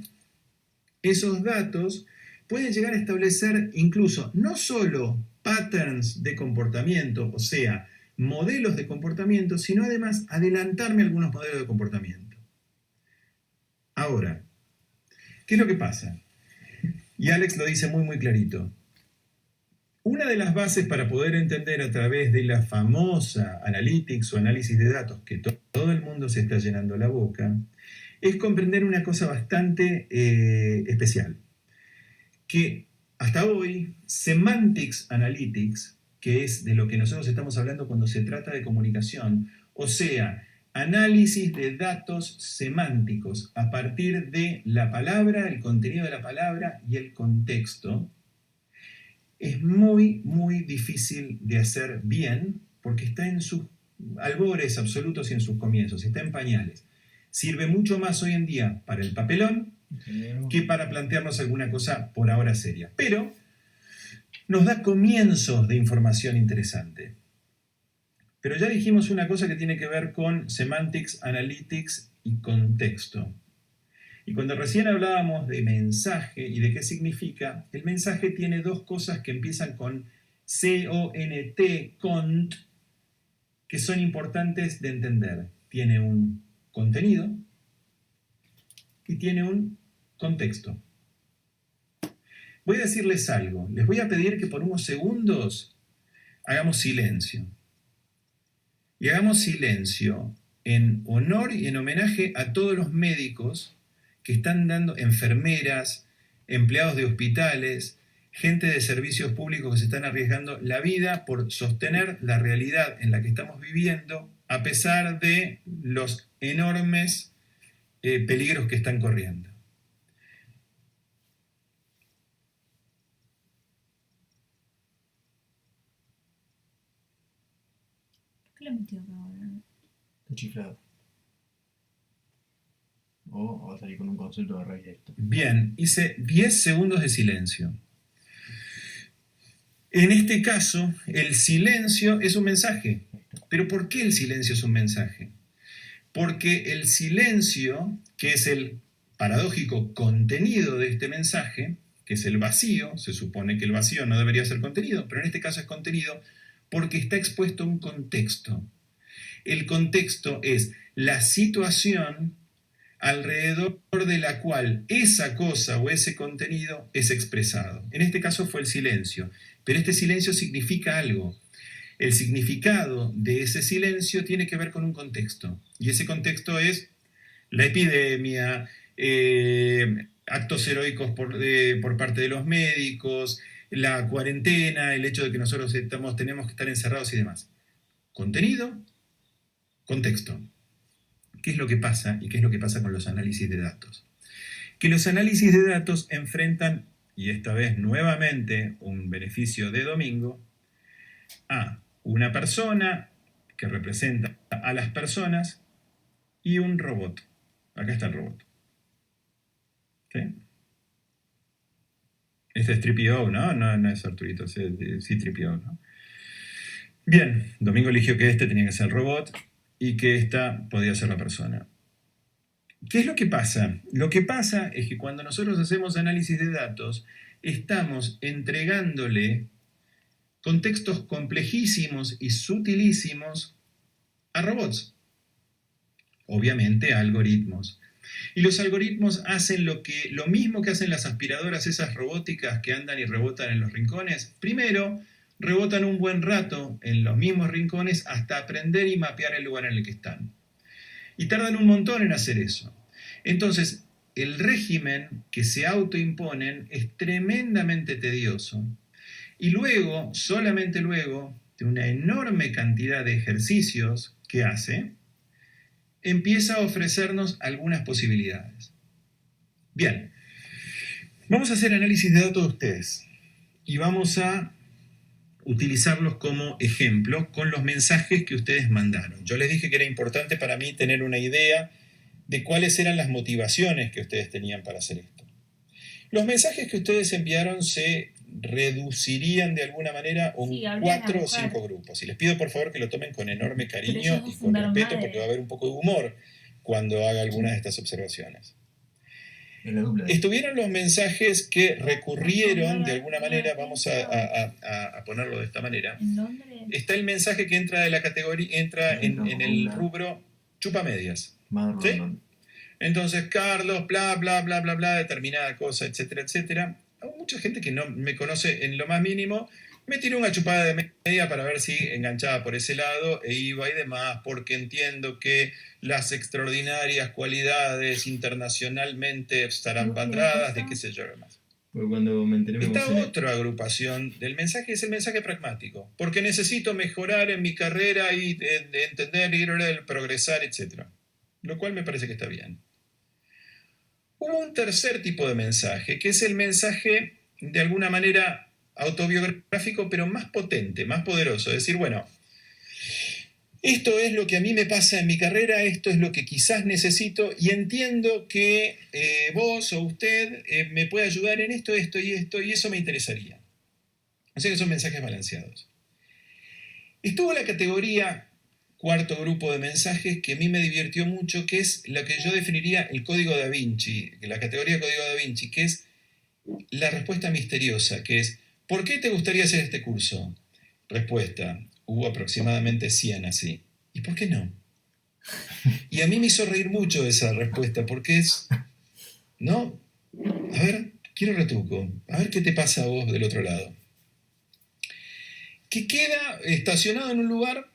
esos datos pueden llegar a establecer incluso no solo patterns de comportamiento, o sea, modelos de comportamiento, sino además adelantarme algunos modelos de comportamiento. Ahora, ¿qué es lo que pasa? Y Alex lo dice muy clarito. Una de las bases para poder entender a través de la famosa analytics o análisis de datos que todo el mundo se está llenando la boca, es comprender una cosa bastante especial. Que hasta hoy, Semantics Analytics, que es de lo que nosotros estamos hablando cuando se trata de comunicación, o sea, análisis de datos semánticos a partir de la palabra, el contenido de la palabra y el contexto, es muy difícil de hacer bien porque está en sus albores absolutos y en sus comienzos, está en pañales. Sirve mucho más hoy en día para el papelón que para plantearnos alguna cosa por ahora seria. Pero nos da comienzos de información interesante. Pero ya dijimos una cosa que tiene que ver con semantics, analytics y contexto. Y cuando recién hablábamos de mensaje y de qué significa, el mensaje tiene dos cosas que empiezan con C-O-N-T, cont, que son importantes de entender. Tiene un contenido y tiene un contexto. Voy a decirles algo. Les voy a pedir que por unos segundos hagamos silencio. Y hagamos silencio en honor y en homenaje a todos los médicos que están dando, enfermeras, empleados de hospitales, gente de servicios públicos que se están arriesgando la vida por sostener la realidad en la que estamos viviendo, a pesar de los enormes peligros que están corriendo. ¿Qué le metió acá ahora? Está chiflado. O va a salir con un concepto de raíz de esto. Bien, hice 10 segundos de silencio. En este caso, el silencio es un mensaje. ¿Pero por qué el silencio es un mensaje? Porque el silencio, que es el paradójico contenido de este mensaje, que es el vacío, se supone que el vacío no debería ser contenido, pero en este caso es contenido porque está expuesto a un contexto. El contexto es la situación alrededor de la cual esa cosa o ese contenido es expresado. En este caso fue el silencio, pero este silencio significa algo. El significado de ese silencio tiene que ver con un contexto, y ese contexto es la epidemia, actos heroicos por parte de los médicos, la cuarentena, el hecho de que nosotros tenemos que estar encerrados y demás. Contenido, contexto. ¿Qué es lo que pasa y qué es lo que pasa con los análisis de datos? Que los análisis de datos enfrentan, y esta vez nuevamente un beneficio de domingo, a una persona que representa a las personas y un robot. Acá está el robot. ¿Sí? Este es 3PO, ¿no? No es Arturito, sí 3PO, ¿no? Bien, Domingo eligió que este tenía que ser el robot y que esta podía ser la persona. ¿Qué es lo que pasa? Lo que pasa es que cuando nosotros hacemos análisis de datos, estamos entregándole contextos complejísimos y sutilísimos a robots. Obviamente a algoritmos. Y los algoritmos hacen lo mismo que hacen las aspiradoras, esas robóticas que andan y rebotan en los rincones. Primero, rebotan un buen rato en los mismos rincones hasta aprender y mapear el lugar en el que están. Y tardan un montón en hacer eso. Entonces, el régimen que se autoimponen es tremendamente tedioso. Y luego, solamente luego, de una enorme cantidad de ejercicios que hace, empieza a ofrecernos algunas posibilidades. Bien, vamos a hacer análisis de datos de ustedes y vamos a utilizarlos como ejemplo con los mensajes que ustedes mandaron. Yo les dije que era importante para mí tener una idea de cuáles eran las motivaciones que ustedes tenían para hacer esto. Los mensajes que ustedes enviaron se reducirían de alguna manera a 4 o 5 grupos. Y les pido por favor que lo tomen con enorme cariño y con respeto porque va a haber un poco de humor cuando haga algunas de estas observaciones. Estuvieron los mensajes que recurrieron de alguna manera, vamos a ponerlo de esta manera. Está el mensaje que entra de la categoría, entra en el rubro chupa medias. ¿Sí? Entonces, Carlos, bla, bla, bla, bla, bla, determinada cosa, etcétera, etcétera. Hay mucha gente que no me conoce en lo más mínimo, me tiró una chupada de media para ver si enganchaba por ese lado e iba y demás, porque entiendo que las extraordinarias cualidades internacionalmente estarán patradas, de qué sé yo, demás. Porque cuando me enteré, Esta otra agrupación del mensaje es el mensaje pragmático, porque necesito mejorar en mi carrera y entender, ir, progresar, etc. Lo cual me parece que está bien. Hubo un tercer tipo de mensaje, que es el mensaje de alguna manera autobiográfico, pero más potente, más poderoso. Es decir, bueno, esto es lo que a mí me pasa en mi carrera, esto es lo que quizás necesito y entiendo que vos o usted me puede ayudar en esto, esto y eso me interesaría. O sea que son mensajes balanceados. Estuvo la categoría cuarto grupo de mensajes que a mí me divirtió mucho, que es lo que yo definiría el código da Vinci, la categoría código da Vinci, que es la respuesta misteriosa, que es ¿por qué te gustaría hacer este curso? Respuesta, hubo aproximadamente 100 así. ¿Y por qué no? Y a mí me hizo reír mucho esa respuesta, porque es, ¿no? A ver, quiero retruco, a ver qué te pasa a vos del otro lado. Que queda estacionado en un lugar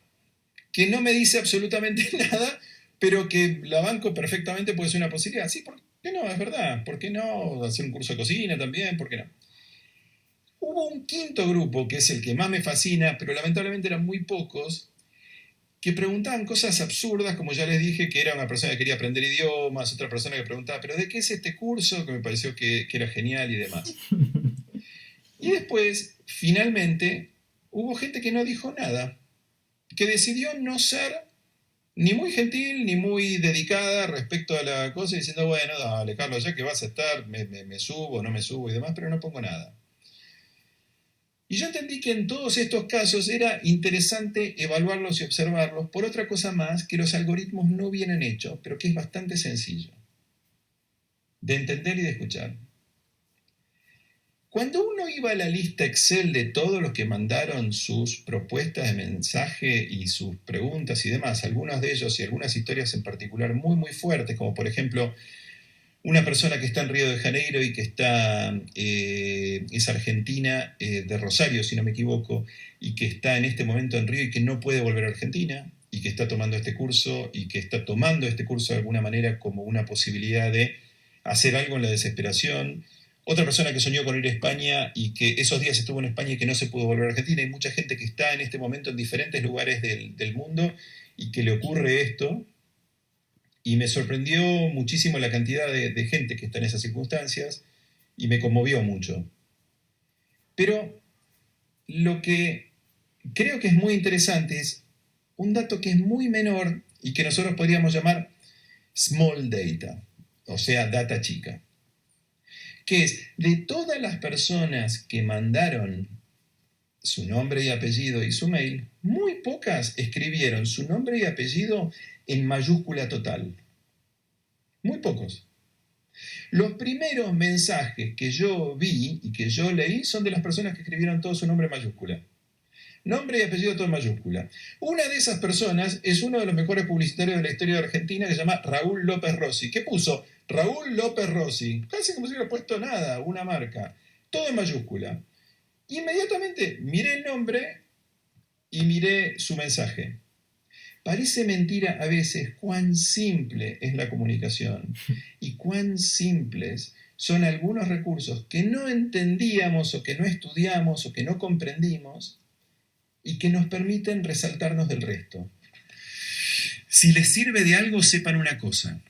que no me dice absolutamente nada, pero que la banco perfectamente puede ser una posibilidad. Sí, ¿por qué no? Es verdad. ¿Por qué no hacer un curso de cocina también? ¿Por qué no? Hubo un quinto grupo, que es el que más me fascina, pero lamentablemente eran muy pocos, que preguntaban cosas absurdas, como ya les dije, que era una persona que quería aprender idiomas, otra persona que preguntaba, ¿pero de qué es este curso? Que me pareció que era genial y demás. Y después, finalmente, hubo gente que no dijo nada, que decidió no ser ni muy gentil ni muy dedicada respecto a la cosa, diciendo, bueno, dale, Carlos, ya que vas a estar, me subo, no me subo y demás, pero no pongo nada. Y yo entendí que en todos estos casos era interesante evaluarlos y observarlos por otra cosa más que los algoritmos no vienen hechos, pero que es bastante sencillo de entender y de escuchar. Cuando uno iba a la lista Excel de todos los que mandaron sus propuestas de mensaje y sus preguntas y demás, algunos de ellos y algunas historias en particular muy, muy fuertes, como por ejemplo una persona que está en Río de Janeiro y que es argentina, de Rosario, si no me equivoco, y que está en este momento en Río y que no puede volver a Argentina, y que está tomando este curso, y que está tomando este curso de alguna manera como una posibilidad de hacer algo en la desesperación. Otra persona que soñó con ir a España y que esos días estuvo en España y que no se pudo volver a Argentina. Hay mucha gente que está en este momento en diferentes lugares del mundo y que le ocurre esto. Y me sorprendió muchísimo la cantidad de gente que está en esas circunstancias y me conmovió mucho. Pero lo que creo que es muy interesante es un dato que es muy menor y que nosotros podríamos llamar small data, o sea, data chica, que es de todas las personas que mandaron su nombre y apellido y su mail, muy pocas escribieron su nombre y apellido en mayúscula total. Muy pocos. Los primeros mensajes que yo vi y que yo leí son de las personas que escribieron todo su nombre en mayúscula. Nombre y apellido todo en mayúscula. Una de esas personas es uno de los mejores publicitarios de la historia de Argentina, que se llama Raúl López Rossi. ¿Qué puso? Raúl López Rossi. Casi como si hubiera puesto nada, una marca. Todo en mayúscula. Inmediatamente miré el nombre y miré su mensaje. Parece mentira a veces cuán simple es la comunicación y cuán simples son algunos recursos que no entendíamos o que no estudiamos o que no comprendimos y que nos permiten resaltarnos del resto. Si les sirve de algo, sepan una cosa.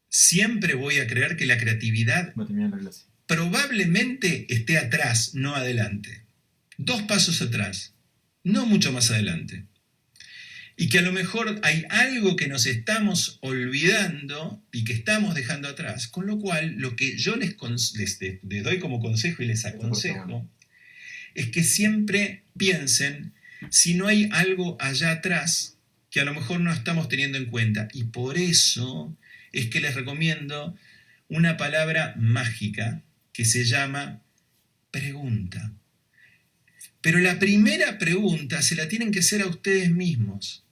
Siempre voy a creer que la creatividad Va a terminar la clase. probablemente esté atrás, no adelante. 2 pasos atrás, no mucho más adelante. Y que a lo mejor hay algo que nos estamos olvidando y que estamos dejando atrás. Con lo cual, lo que yo les doy como consejo y les aconsejo es que siempre piensen si no hay algo allá atrás que a lo mejor no estamos teniendo en cuenta. Y por eso es que les recomiendo una palabra mágica que se llama pregunta. Pero la primera pregunta se la tienen que hacer a ustedes mismos.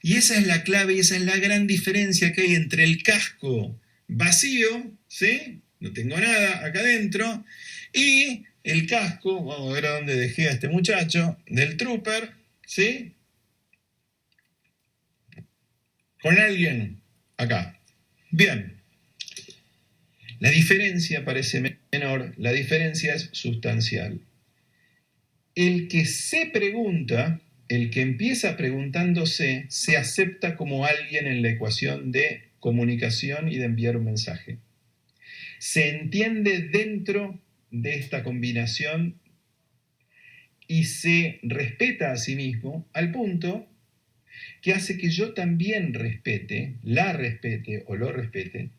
Y esa es la clave y esa es la gran diferencia que hay entre el casco vacío, ¿sí? No tengo nada acá adentro, y el casco, vamos a ver a dónde dejé a este muchacho, del trooper, ¿sí? Con alguien acá. Bien. La diferencia parece menor, la diferencia es sustancial. El que se pregunta, el que empieza preguntándose, se acepta como alguien en la ecuación de comunicación y de enviar un mensaje. Se entiende dentro de esta combinación y se respeta a sí mismo al punto que hace que yo también la respete o lo respete,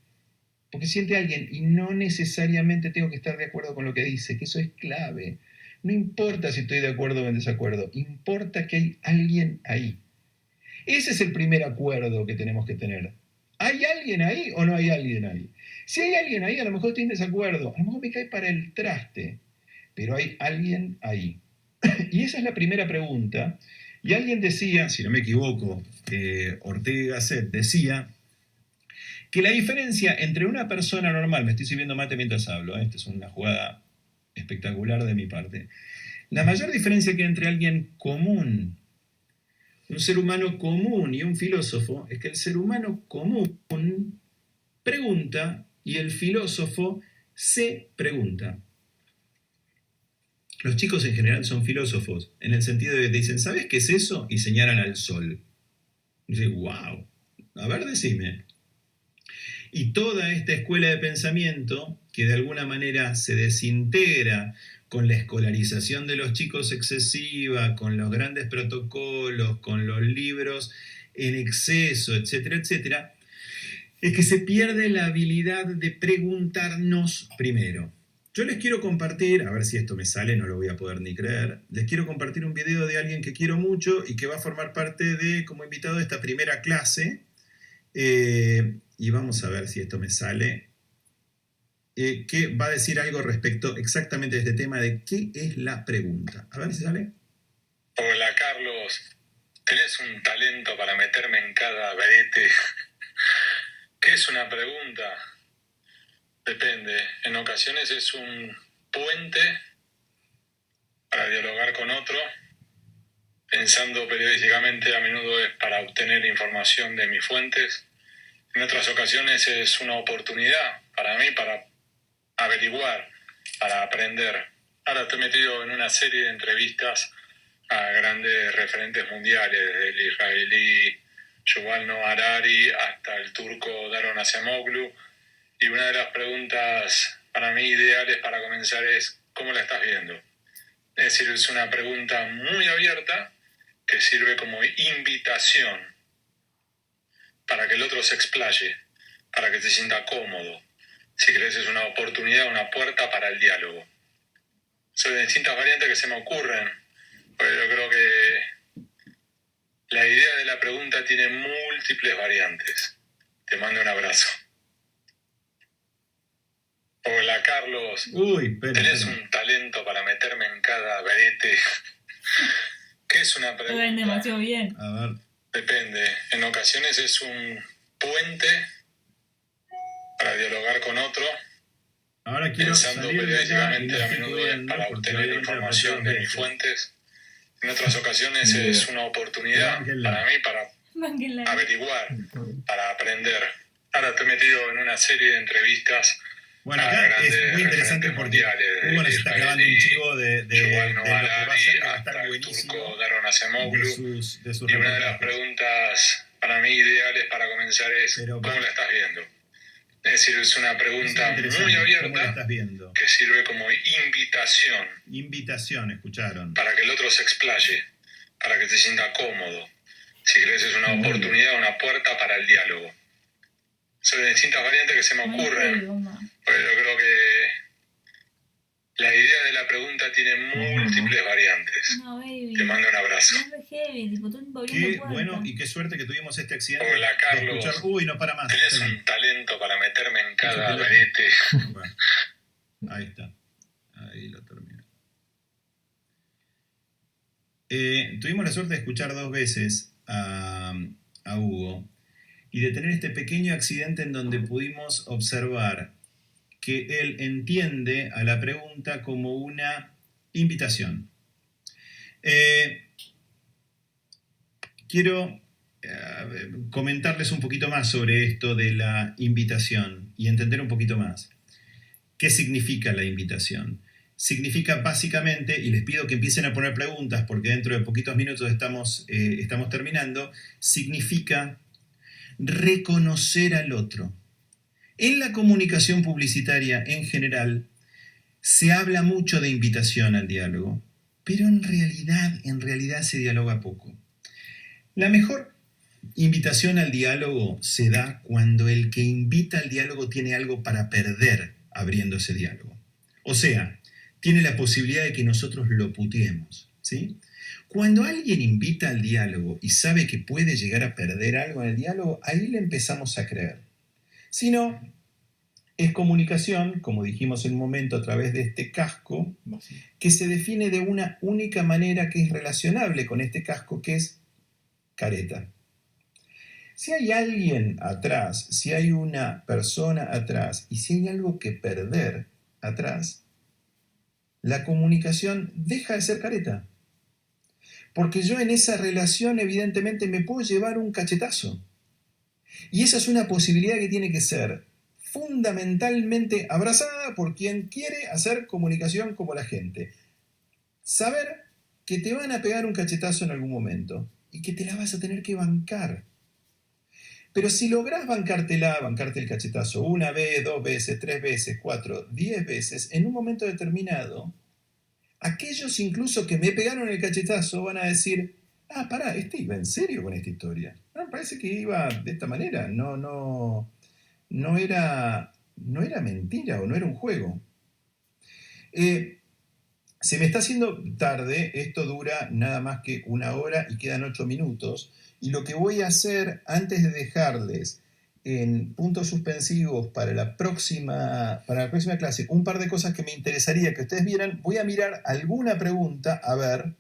porque siente alguien y no necesariamente tengo que estar de acuerdo con lo que dice, que eso es clave. No importa si estoy de acuerdo o en desacuerdo, importa que hay alguien ahí. Ese es el primer acuerdo que tenemos que tener. ¿Hay alguien ahí o no hay alguien ahí? Si hay alguien ahí, a lo mejor estoy en desacuerdo, a lo mejor me cae para el traste, pero hay alguien ahí. Y esa es la primera pregunta. Y alguien decía, si no me equivoco, Ortega Gasset decía, que la diferencia entre una persona normal, me estoy sirviendo mate mientras hablo, esta es una jugada espectacular de mi parte, la mayor diferencia que hay entre alguien común, un ser humano común y un filósofo, es que el ser humano común pregunta y el filósofo se pregunta. Los chicos en general son filósofos, en el sentido de que dicen, ¿sabes qué es eso? Y señalan al sol. Y dice, wow, a ver, decime. Y toda esta escuela de pensamiento, que de alguna manera se desintegra con la escolarización de los chicos excesiva, con los grandes protocolos, con los libros en exceso, etcétera, etcétera, es que se pierde la habilidad de preguntarnos primero. Yo les quiero compartir, a ver si esto me sale, no lo voy a poder ni creer, les quiero compartir un video de alguien que quiero mucho y que va a formar parte de, como invitado de esta primera clase, y vamos a ver si esto me sale, que va a decir algo respecto exactamente de este tema de qué es la pregunta. A ver si sale. Hola Carlos, tenés un talento para meterme en cada brete. ¿Qué es una pregunta? Depende. En ocasiones es un puente para dialogar con otro. Pensando periodísticamente, a menudo es para obtener información de mis fuentes. En otras ocasiones es una oportunidad para mí para averiguar, para aprender. Ahora estoy metido en una serie de entrevistas a grandes referentes mundiales, desde el israelí Yuval Noah Harari hasta el turco Daron Acemoglu. Y una de las preguntas para mí ideales para comenzar es, ¿cómo la estás viendo? Es decir, es una pregunta muy abierta que sirve como invitación para que el otro se explaye, para que se sienta cómodo. Si crees es una oportunidad, una puerta para el diálogo. Son distintas variantes que se me ocurren, pero yo creo que la idea de la pregunta tiene múltiples variantes. Te mando un abrazo. Hola Carlos, Uy, tenés un talento para meterme en cada brete. ¿Qué es una Lo ven pregunta? demasiado bien. A ver. Depende. En ocasiones es un puente para dialogar con otro. Ahora quiero Pensando salir de acá y periodísticamente, lo a estoy menudo es pudiendo para porque obtener obviamente la información apreté de dos mis veces. fuentes. En otras ocasiones es una oportunidad para mí para Mánguenla. averiguar, para aprender. Ahora estoy metido en una serie de entrevistas. Bueno, acá es muy interesante porque Hugo nos está clavando un chivo de lo que va a ser, que va a estar buenísimo, de sus Y una de las reportajes. preguntas para mí ideales para comenzar es, Pero ¿cómo va- la estás viendo? Es decir, es una Es pregunta interesante. muy ¿Cómo la abierta estás viendo? que sirve como invitación Invitación, escucharon. para que el otro se explaye, para que se sienta cómodo. Si crees es una Muy bien. oportunidad, una puerta para el diálogo. Son distintas variantes que se me Ay, ocurren, qué goma. pero yo creo que la idea de la pregunta tiene múltiples variantes. No, baby. Te mando un abrazo. No es re heavy, tipo, tú abriendo Qué puertas. bueno y qué suerte que tuvimos este accidente Hola, de Carlos. escuchar. Uy, no para más. Tenés Esperen. un talento para meterme en cada pelota. brete. Bueno, ahí está. Ahí lo termino. Tuvimos la suerte de escuchar 2 veces a Hugo y de tener este pequeño accidente en donde pudimos observar que él entiende a la pregunta como una invitación. Quiero comentarles un poquito más sobre esto de la invitación y entender un poquito más. ¿Qué significa la invitación? Significa básicamente, y les pido que empiecen a poner preguntas porque dentro de poquitos minutos estamos terminando, significa reconocer al otro. En la comunicación publicitaria en general se habla mucho de invitación al diálogo, pero en realidad se dialoga poco. La mejor invitación al diálogo se da cuando el que invita al diálogo tiene algo para perder abriendo ese diálogo. O sea, tiene la posibilidad de que nosotros lo puteemos, ¿sí? Cuando alguien invita al diálogo y sabe que puede llegar a perder algo en el diálogo, ahí le empezamos a creer. Si no, es comunicación, como dijimos en un momento a través de este casco, Vacío. que se define de una única manera que es relacionable con este casco, que es careta. Si hay alguien atrás, si hay una persona atrás y si hay algo que perder atrás, la comunicación deja de ser careta. Porque yo en esa relación evidentemente me puedo llevar un cachetazo. Y esa es una posibilidad que tiene que ser fundamentalmente abrazada por quien quiere hacer comunicación como la gente. Saber que te van a pegar un cachetazo en algún momento y que te la vas a tener que bancar. Pero si lográs bancarte el cachetazo una vez, 2 veces, 3 veces, 4, 10 veces, en un momento determinado, aquellos incluso que me pegaron el cachetazo van a decir, ah, pará, iba en serio con esta historia. No, me parece que iba de esta manera, no era mentira o no era un juego. Se me está haciendo tarde, esto dura nada más que 1 hora y quedan 8 minutos. Y lo que voy a hacer antes de dejarles en puntos suspensivos para la próxima clase, un par de cosas que me interesaría que ustedes vieran, voy a mirar alguna pregunta, a ver.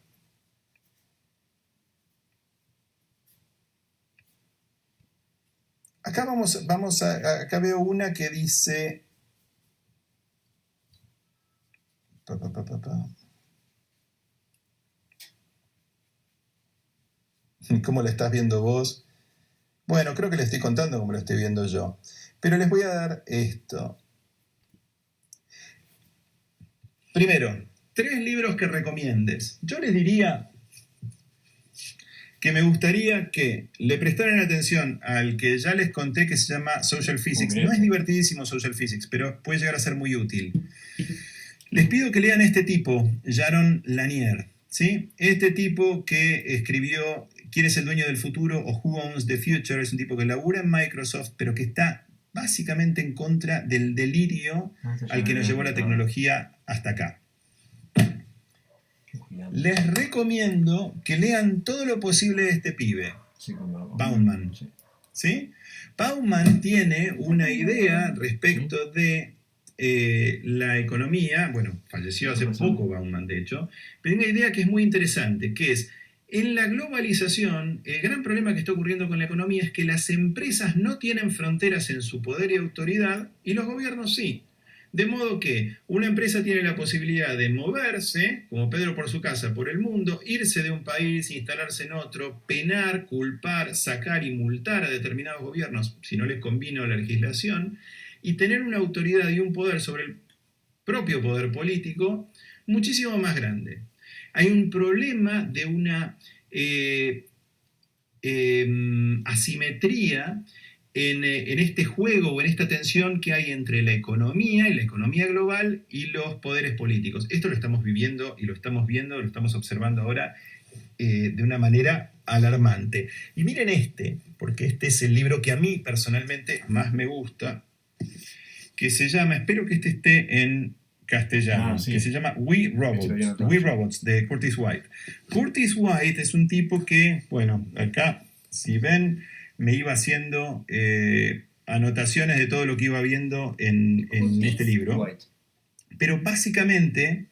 Acá acá veo una que dice... ¿Cómo la estás viendo vos? Bueno, creo que le estoy contando como lo estoy viendo yo. Pero les voy a dar esto. Primero, 3 libros que recomiendes. Yo les diría que me gustaría que le prestaran atención al que ya les conté que se llama Social Physics. No es divertidísimo Social Physics, pero puede llegar a ser muy útil. Les pido que lean este tipo, Jaron Lanier, ¿sí? Este tipo que escribió ¿Quién es el dueño del futuro? O Who Owns the Future. Es un tipo que labura en Microsoft, pero que está básicamente en contra del delirio al que nos llevó la tecnología hasta acá. Les recomiendo que lean todo lo posible de este pibe, Bauman. ¿Sí? Bauman tiene una idea respecto de la economía, bueno, falleció hace poco Bauman de hecho, pero una idea que es muy interesante, que es, en la globalización, el gran problema que está ocurriendo con la economía es que las empresas no tienen fronteras en su poder y autoridad, y los gobiernos sí. De modo que una empresa tiene la posibilidad de moverse, como Pedro por su casa, por el mundo, irse de un país, instalarse en otro, penar, culpar, sacar y multar a determinados gobiernos si no les convino la legislación, y tener una autoridad y un poder sobre el propio poder político muchísimo más grande. Hay un problema de una asimetría en este juego o en esta tensión que hay entre la economía y la economía global y los poderes políticos. Esto lo estamos viviendo y lo estamos viendo, lo estamos observando ahora de una manera alarmante. Y miren porque este es el libro que a mí personalmente más me gusta, que se llama, espero que esté en castellano, que se llama We Robots, de Curtis White. Curtis White es un tipo que, bueno, acá, si ven, me iba haciendo anotaciones de todo lo que iba viendo en este libro. Pero básicamente,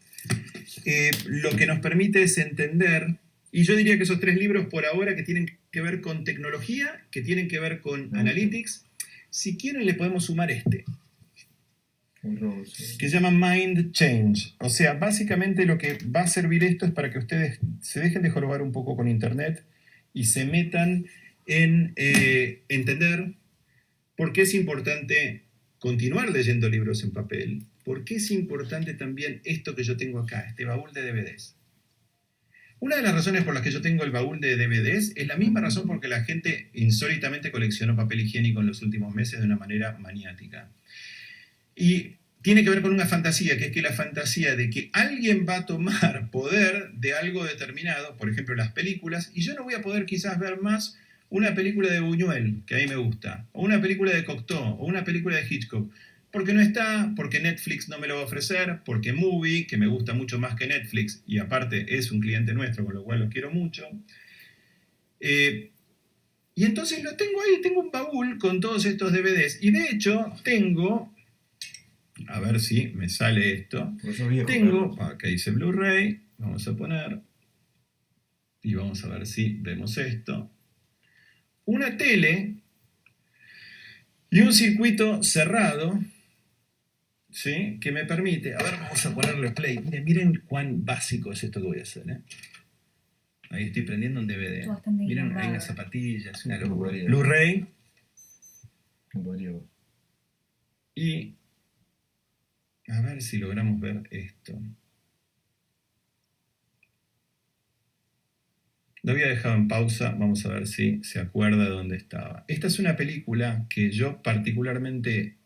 lo que nos permite es entender, y yo diría que esos 3 libros por ahora que tienen que ver con tecnología, que tienen que ver con analytics, si quieren le podemos sumar que se llama Mind Change. O sea, básicamente lo que va a servir esto es para que ustedes se dejen de jorobar un poco con Internet y se metan en entender por qué es importante continuar leyendo libros en papel, por qué es importante también esto que yo tengo acá, este baúl de DVDs. Una de las razones por las que yo tengo el baúl de DVDs es la misma razón por la que la gente insólitamente coleccionó papel higiénico en los últimos meses de una manera maniática. Y tiene que ver con una fantasía, que es que la fantasía de que alguien va a tomar poder de algo determinado, por ejemplo las películas, y yo no voy a poder quizás ver más una película de Buñuel, que a mí me gusta, o una película de Cocteau, o una película de Hitchcock, porque no está, porque Netflix no me lo va a ofrecer, porque Movie, que me gusta mucho más que Netflix, y aparte es un cliente nuestro, con lo cual lo quiero mucho. Y entonces lo tengo ahí, tengo un baúl con todos estos DVDs, y de hecho tengo... A ver si me sale esto. Porque sos viejo, Tengo, Carlos. acá dice Blu-ray, vamos a poner, y vamos a ver si vemos esto. Una tele y un circuito cerrado, ¿sí? Que me permite, a ver, vamos a ponerle play. Miren cuán básico es esto que voy a hacer, ¿eh? Ahí estoy prendiendo un DVD. Esto bastante Miren, hay ignorado. unas zapatillas, una No locura. podría. Blu-ray No podría. y... A ver si logramos ver esto. Lo había dejado en pausa, vamos a ver si se acuerda de dónde estaba. Esta es una película que yo particularmente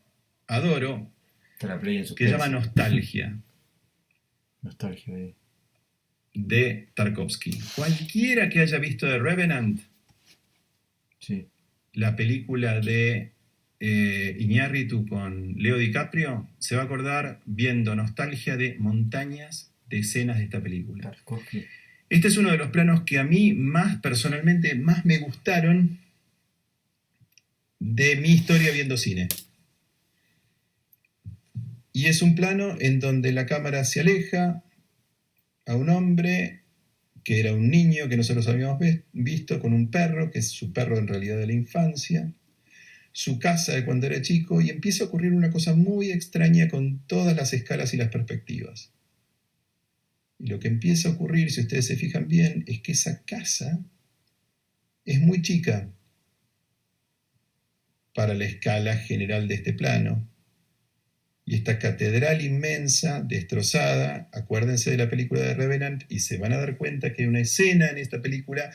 adoro, Está la play en su que se llama Nostalgia, Nostalgia ahí. de Tarkovsky. Cualquiera que haya visto The Revenant, Sí. la película de Iñárritu con Leo DiCaprio, se va a acordar viendo Nostalgia de montañas de escenas de esta película. Tarkovsky. Este es uno de los planos que a mí más personalmente más me gustaron de mi historia viendo cine. Y es un plano en donde la cámara se aleja a un hombre que era un niño que nosotros habíamos visto con un perro, que es su perro en realidad de la infancia, su casa de cuando era chico, y empieza a ocurrir una cosa muy extraña con todas las escalas y las perspectivas. Y lo que empieza a ocurrir, si ustedes se fijan bien, es que esa casa es muy chica para la escala general de este plano. Y esta catedral inmensa, destrozada, acuérdense de la película de Revenant y se van a dar cuenta que hay una escena en esta película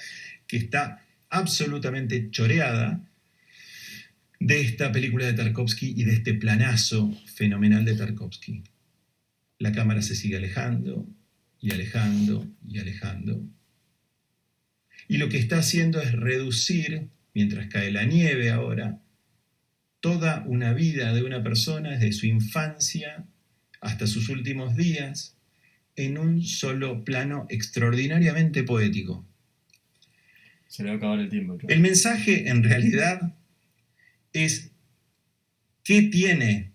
que está absolutamente choreada de esta película de Tarkovsky y de este planazo fenomenal de Tarkovsky. La cámara se sigue alejando y alejando y alejando. Y lo que está haciendo es reducir, mientras cae la nieve ahora, toda una vida de una persona, desde su infancia hasta sus últimos días, en un solo plano extraordinariamente poético. Se le va a acabar el tiempo. Claro. El mensaje, en realidad, es ¿qué tiene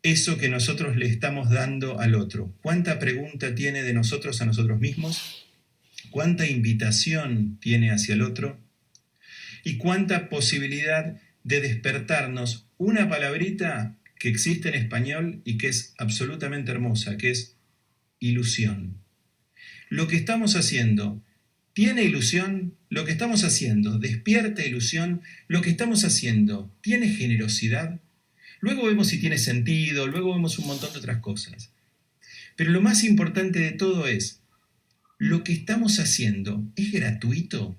eso que nosotros le estamos dando al otro? ¿Cuánta pregunta tiene de nosotros a nosotros mismos? ¿Cuánta invitación tiene hacia el otro? ¿Y cuánta posibilidad de despertarnos una palabrita que existe en español y que es absolutamente hermosa, que es ilusión? Lo que estamos haciendo tiene ilusión, lo que estamos haciendo despierta ilusión, lo que estamos haciendo tiene generosidad. Luego vemos si tiene sentido, luego vemos un montón de otras cosas. Pero lo más importante de todo es, ¿lo que estamos haciendo es gratuito?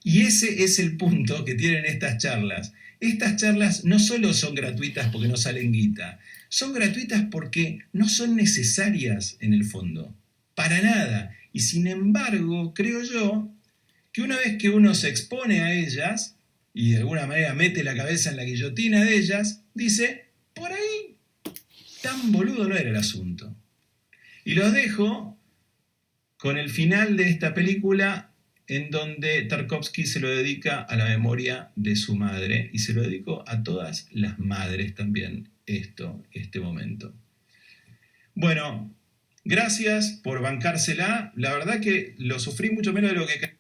Y ese es el punto que tienen estas charlas. Estas charlas no solo son gratuitas porque no salen guita, son gratuitas porque no son necesarias en el fondo, para nada. Y sin embargo, creo yo, que una vez que uno se expone a ellas, y de alguna manera mete la cabeza en la guillotina de ellas, dice, por ahí, tan boludo no era el asunto. Y los dejo con el final de esta película, en donde Tarkovsky se lo dedica a la memoria de su madre, y se lo dedico a todas las madres también, este momento. Bueno, gracias por bancársela. La verdad que lo sufrí mucho menos de lo que...